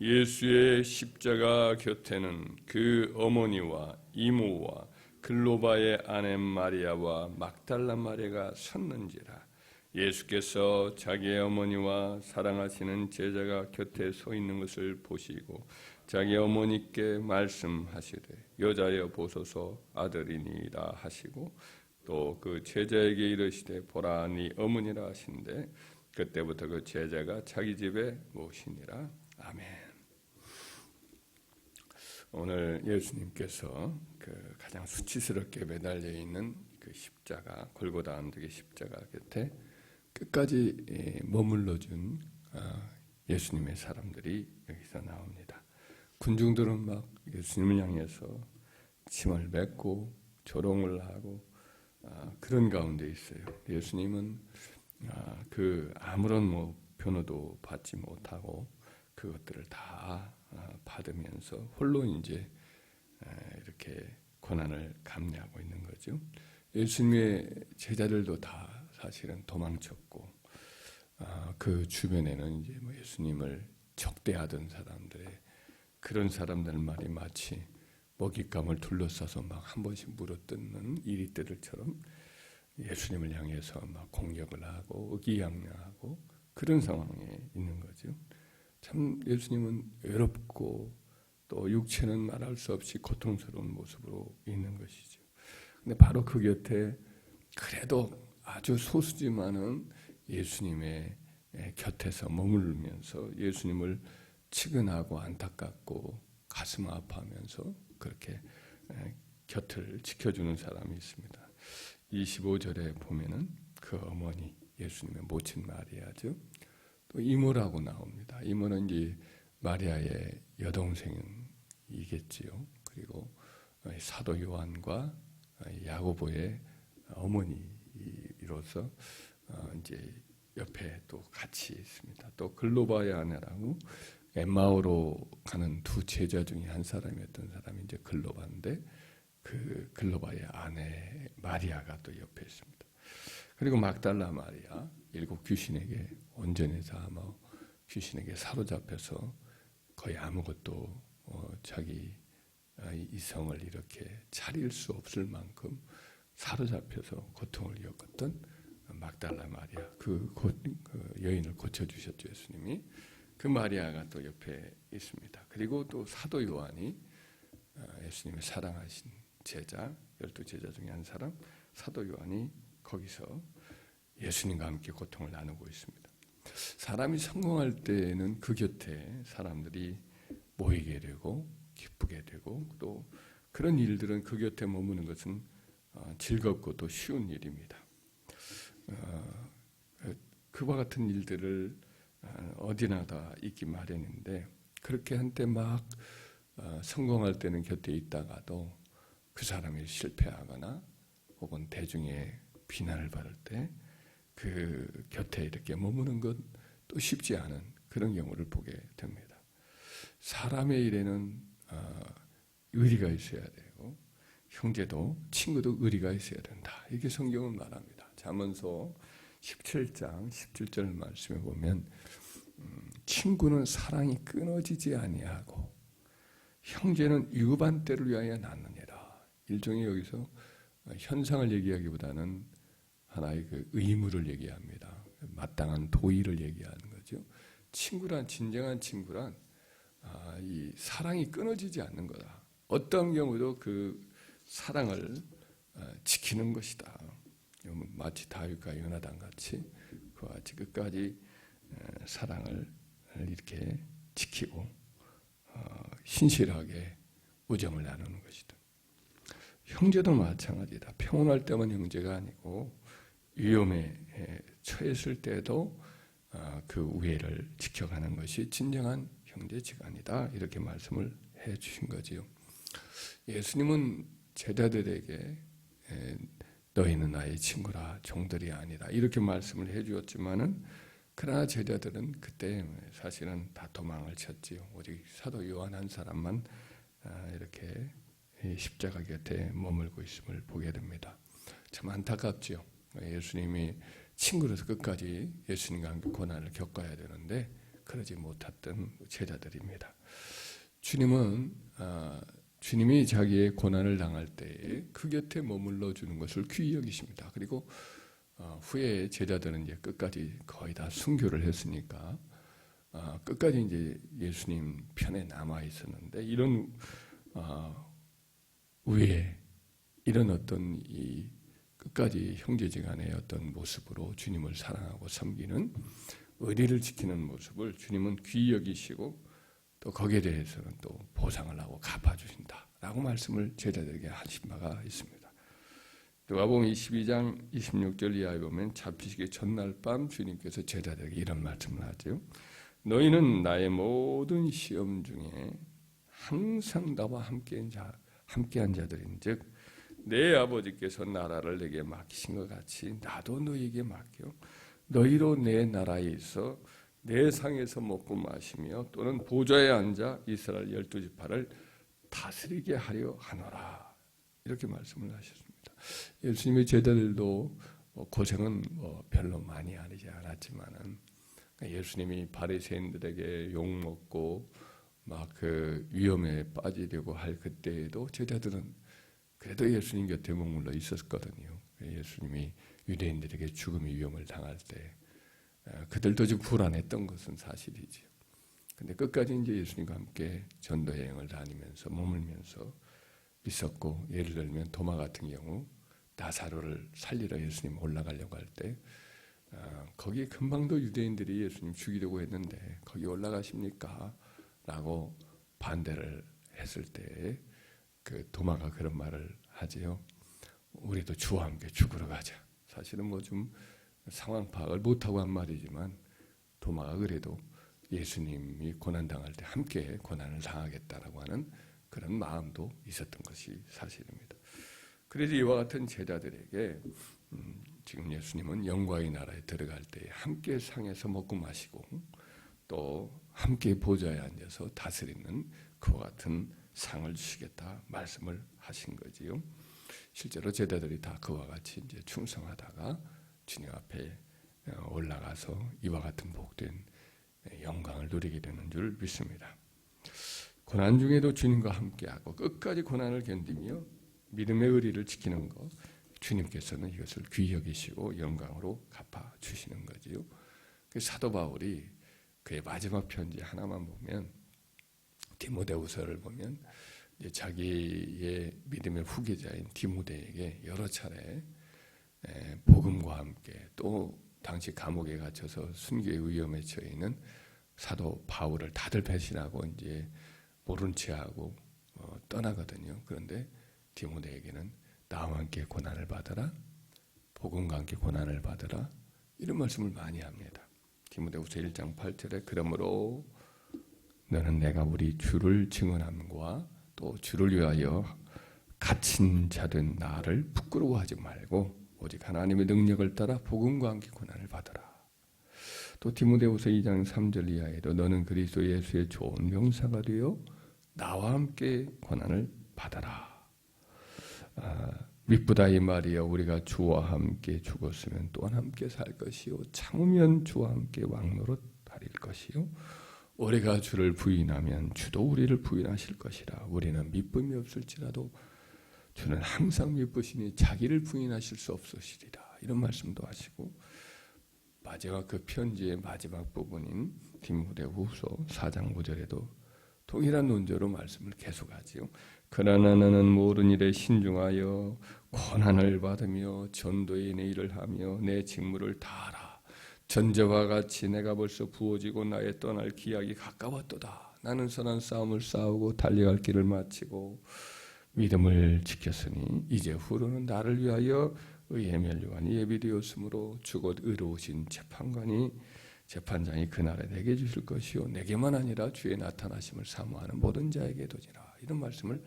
예수의 십자가 곁에는 그 어머니와 이모와 글로바의 아내 마리아와 막달라 마리아가 섰는지라. 예수께서 자기의 어머니와 사랑하시는 제자가 곁에 서 있는 것을 보시고 자기 어머니께 말씀하시되 여자여 보소서 아들이니이다 하시고 또 그 제자에게 이르시되 보라 네 어머니라 하신대 그때부터 그 제자가 자기 집에 모시니라. 아멘. 오늘 예수님께서 그 가장 수치스럽게 매달려 있는 그 십자가 골고다 언덕의 십자가 곁에 끝까지 머물러 준 예수님의 사람들이 여기서 나옵니다. 군중들은 막 예수님을 향해서 침을 뱉고 조롱을 하고 그런 가운데 있어요. 예수님은 그 아무런 변호도 받지 못하고 그것들을 다 받으면서 홀로 이제 이렇게 고난을 감내하고 있는 거죠. 예수님의 제자들도 다 사실은 도망쳤고 그 주변에는 이제 예수님을 적대하던 사람들의 그런 사람들 말이 마치 먹잇감을 둘러싸서 막 한 번씩 물어뜯는 이리떼들처럼 예수님을 향해서 막 공격을 하고 의기양양하고 그런 상황에 있는 거죠. 참 예수님은 외롭고 또 육체는 말할 수 없이 고통스러운 모습으로 있는 것이죠. 근데 바로 그 곁에 그래도 아주 소수지만은 예수님의 곁에서 머물면서 예수님을 측은하고 안타깝고 가슴 아파하면서 그렇게 곁을 지켜주는 사람이 있습니다. 25절에 보면은 그 어머니 예수님의 모친 마리아죠. 또 이모라고 나옵니다. 이모는 이제 마리아의 여동생이겠지요. 그리고 사도 요한과 야고보의 어머니로서 이제 옆에 또 같이 있습니다. 또 글로바의 아내라고 엠마오로 가는 두 제자 중에 한 사람이었던 사람이 이제 글로바인데 그 글로바의 아내 마리아가 또 옆에 있습니다. 그리고 막달라 마리아 일곱 귀신에게 온전해서 귀신에게 사로잡혀서 거의 아무것도 자기 이성을 이렇게 차릴 수 없을 만큼 사로잡혀서 고통을 겪었던 막달라 마리아 그 여인을 고쳐주셨죠. 예수님이. 그 마리아가 또 옆에 있습니다. 그리고 또 사도 요한이 예수님의 사랑하신 제자 12제자 중에 한 사람 사도 요한이 거기서 예수님과 함께 고통을 나누고 있습니다. 사람이 성공할 때는 그 곁에 사람들이 모이게 되고 기쁘게 되고 또 그런 일들은 그 곁에 머무는 것은 즐겁고 또 쉬운 일입니다. 그와 같은 일들을 어디나 다 있기 마련인데 그렇게 한때 막 성공할 때는 곁에 있다가도 그 사람이 실패하거나 혹은 대중의 비난을 받을 때 그 곁에 이렇게 머무는 건 또 쉽지 않은 그런 경우를 보게 됩니다. 사람의 일에는 의리가 있어야 되고 형제도 친구도 의리가 있어야 된다. 이렇게 성경은 말합니다. 잠언서 17장 17절 말씀에 보면 친구는 사랑이 끊어지지 아니하고 형제는 유반 때를 위하여 낳느니라. 일종의 여기서 현상을 얘기하기보다는 하나의 그 의무를 얘기합니다. 마땅한 도의를 얘기하는 거죠. 친구란 진정한 친구란 이 사랑이 끊어지지 않는 거다. 어떤 경우도 그 사랑을 지키는 것이다. 마치 다윗과 요나단 같이 그와 같이 끝까지 사랑을 이렇게 지키고 신실하게 우정을 나누는 것이다. 형제도 마찬가지다. 평온할 때만 형제가 아니고 위험에 처했을 때도 그 우애를 지켜가는 것이 진정한 형제지간이다. 이렇게 말씀을 해 주신 거지요. 예수님은 제자들에게 너희는 나의 친구라 종들이 아니다. 이렇게 말씀을 해 주었지만은 그러나 제자들은 그때 사실은 다 도망을 쳤지요. 오직 사도 요한 한 사람만 이렇게 십자가 곁에 머물고 있음을 보게 됩니다. 참 안타깝죠. 예수님이 친구로서 끝까지 예수님과 함께 고난을 겪어야 되는데 그러지 못했던 제자들입니다. 주님이 자기의 고난을 당할 때에 그 곁에 머물러 주는 것을 귀히 여기십니다. 그리고 후에 제자들은 이제 끝까지 거의 다 순교를 했으니까 끝까지 이제 예수님 편에 남아 있었는데 이런 위에 이런 어떤 이 끝까지 형제지간의 어떤 모습으로 주님을 사랑하고 섬기는 의리를 지키는 모습을 주님은 귀히 여기시고 또 거기에 대해서는 또 보상을 하고 갚아주신다라고 말씀을 제자들에게 하신 바가 있습니다. 누가복음 22장 26절 이하에 보면 잡히시기 전날 밤 주님께서 제자들에게 이런 말씀을 하죠. 너희는 나의 모든 시험 중에 항상 나와 함께한 자들인즉 내 아버지께서 나라를 내게 맡기신 것 같이 나도 너희에게 맡겨 너희로 내 나라에 있어 내 상에서 먹고 마시며 또는 보좌에 앉아 이스라엘 12지파를 다스리게 하려 하노라. 이렇게 말씀을 하셨습니다. 예수님의 제자들도 고생은 별로 많이 하지 않았지만은 예수님이 바리새인들에게 욕 먹고 막 그 위험에 빠지려고 할 그때에도 제자들은 그래도 예수님 곁에 머물러 있었거든요. 예수님이 유대인들에게 죽음의 위험을 당할 때 그들도 좀 불안했던 것은 사실이지요. 근데 끝까지 이제 예수님과 함께 전도 여행을 다니면서 머물면서 있었고, 예를 들면 도마 같은 경우 나사로를 살리러 예수님 올라가려고 할 때 거기 금방도 유대인들이 예수님 죽이려고 했는데 거기 올라가십니까? 라고 반대를 했을 때 그 도마가 그런 말을 하지요. 우리도 주와 함께 죽으러 가자. 사실은 뭐 좀 상황 파악을 못하고 한 말이지만 도마가 그래도 예수님이 고난당할 때 함께 고난을 당하겠다라고 하는 그런 마음도 있었던 것이 사실입니다. 그래서 이와 같은 제자들에게 지금 예수님은 영광의 나라에 들어갈 때 함께 상에서 먹고 마시고 또 함께 보좌에 앉아서 다스리는 그와 같은 상을 주시겠다 말씀을 하신 거지요. 실제로 제자들이 다 그와 같이 이제 충성하다가 주님 앞에 올라가서 이와 같은 복된 영광을 누리게 되는 줄 믿습니다. 고난 중에도 주님과 함께하고 끝까지 고난을 견디며 믿음의 의리를 지키는 것, 주님께서는 이것을 귀히 여기시고 영광으로 갚아주시는 거지요. 사도 바울이 그의 마지막 편지 하나만 보면, 디모데후서를 보면 자기의 믿음의 후계자인 디모데에게 여러 차례 복음과 함께 또 당시 감옥에 갇혀서 순교의 위험에 처해 있는 사도 바울을 다들 배신하고 이제 모른 체하고 떠나거든요. 그런데 디모데에게는 나와 함께 고난을 받아라, 복음과 함께 고난을 받아라, 이런 말씀을 많이 합니다. 디모데후서 1장 8절에 그러므로 너는 내가 우리 주를 증언함과 또 주를 위하여 갇힌 자된 나를 부끄러워하지 말고 오직 하나님의 능력을 따라 복음과 함께 고난을 받아라. 또 디모데후서 2장 3절 이하에도 너는 그리스도 예수의 좋은 명사가 되어 나와 함께 고난을 받아라. 미쁘다 이 말이여 우리가 주와 함께 죽었으면 또한 함께 살 것이요 참으면 주와 함께 왕노릇 하릴 것이요 우리가 주를 부인하면 주도 우리를 부인하실 것이라. 우리는 미쁨이 없을지라도 주는 항상 미쁘시니 자기를 부인하실 수 없으시리라. 이런 말씀도 하시고 마지막 그 편지의 마지막 부분인 디모데후서 4장 5절에도 동일한 논조로 말씀을 계속하지요. 그러나 너는 모든 일에 신중하여 고난을 받으며 전도의 내 일을 하며 내 직무를 다하라. 전제와 같이 내가 벌써 부어지고 나의 떠날 기약이 가까웠도다. 나는 선한 싸움을 싸우고 달려갈 길을 마치고 믿음을 지켰으니 이제 후로는 나를 위하여 의의 면류관이 예비되었으므로 주곧 의로우신 재판장이 그날에 내게 주실 것이요 내게만 아니라 주의 나타나심을 사모하는 모든 자에게도지라. 이런 말씀을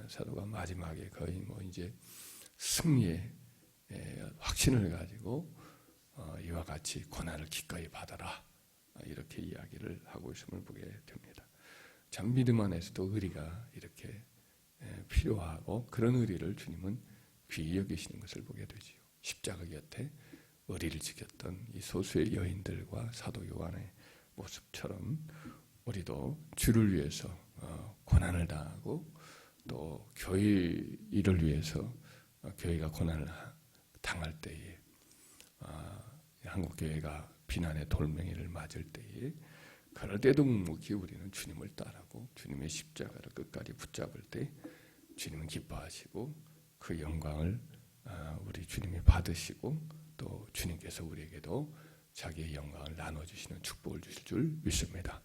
사도가 마지막에 거의 뭐 이제 승리의 확신을 가지고 이와 같이 고난을 기꺼이 받아라, 이렇게 이야기를 하고 있음을 보게 됩니다. 참 믿음 안에서도 의리가 이렇게 필요하고 그런 의리를 주님은 귀히 여기시는 것을 보게 되지요. 십자가 곁에 의리를 지켰던 이 소수의 여인들과 사도 요한의 모습처럼 우리도 주를 위해서 고난을 당하고 또 교회 일을 위해서 교회가 고난을 당할 때에 한국 교회가 비난의 돌멩이를 맞을 때에 그럴 때도 묵묵히 우리는 주님을 따르고 주님의 십자가를 끝까지 붙잡을 때 주님은 기뻐하시고 그 영광을 우리 주님이 받으시고 또 주님께서 우리에게도 자기의 영광을 나눠주시는 축복을 주실 줄 믿습니다.